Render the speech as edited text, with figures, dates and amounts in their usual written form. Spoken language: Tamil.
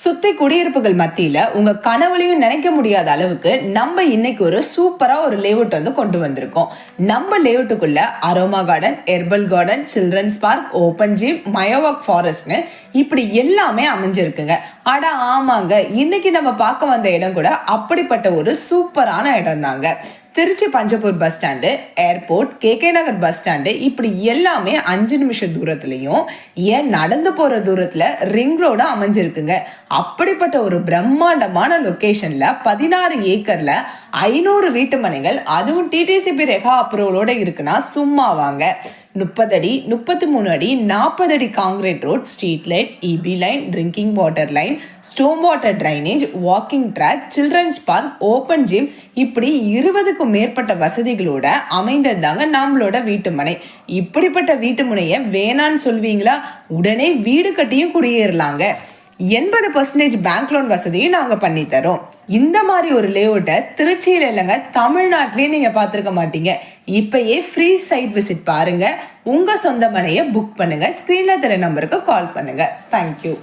சுத்தி குடியிருப்புகள் மத்தியில உங்க கனவுலையும் நினைக்க முடியாத அளவுக்கு நம்ம இன்னைக்கு ஒரு சூப்பரா ஒரு லேஅவுட் வந்து கொண்டு வந்திருக்கோம். நம்ம லேஅவுட்டுக்குள்ள aroma garden, herbal garden, children's park, open gym, Miyawaki ஃபாரஸ்ட்னு இப்படி எல்லாமே அமைஞ்சிருக்குங்க. அட ஆமாங்க, இன்னைக்கு நம்ம பார்க்க வந்த இடம் கூட அப்படிப்பட்ட ஒரு சூப்பரான இடம் தாங்க. Trichy Panjappur bus stand, airport, KK Nagar bus stand இப்படி எல்லாமே 5 நிமிஷம் தூரத்துலயும், ஏன் நடந்து போற தூரத்துல ரிங் ரோடு அமைஞ்சிருக்குங்க. அப்படிப்பட்ட ஒரு பிரம்மாண்டமான லொகேஷன்ல 16 ஏக்கர்ல 500 வீட்டு மனைகள், அதுவும் டிடிசிபி ரெகா அப்ரூவலோட இருக்குன்னா சும்மா வாங்க. 30 அடி, 33 அடி, 40 அடி concrete road, street light, EB line, drinking water line, storm water drainage, walking track, children's park, open gym இப்படி 20க்கும் மேற்பட்ட வசதிகளோட அமைந்ததாங்க நம்மளோட வீட்டுமனை. இப்படிப்பட்ட வீட்டுமனையை வேணான்னு சொல்வீங்களா? உடனே வீடு கட்டியும் குடியேறலாங்க. 80% பேங்க் லோன் வசதியும் நாங்க பண்ணி தரோம். இந்த மாதிரி ஒரு லேஅவுட்டை திருச்சியில இல்லைங்க, தமிழ்நாட்டிலேயே நீங்க பார்த்திருக்க மாட்டீங்க. இப்பயே ஃப்ரீ சைட் விசிட் பாருங்க. உங்க சொந்த மனையை புக் பண்ணுங்க. ஸ்கிரீன்ல தெரிய நம்பருக்கு கால் பண்ணுங்க. தேங்க்யூ.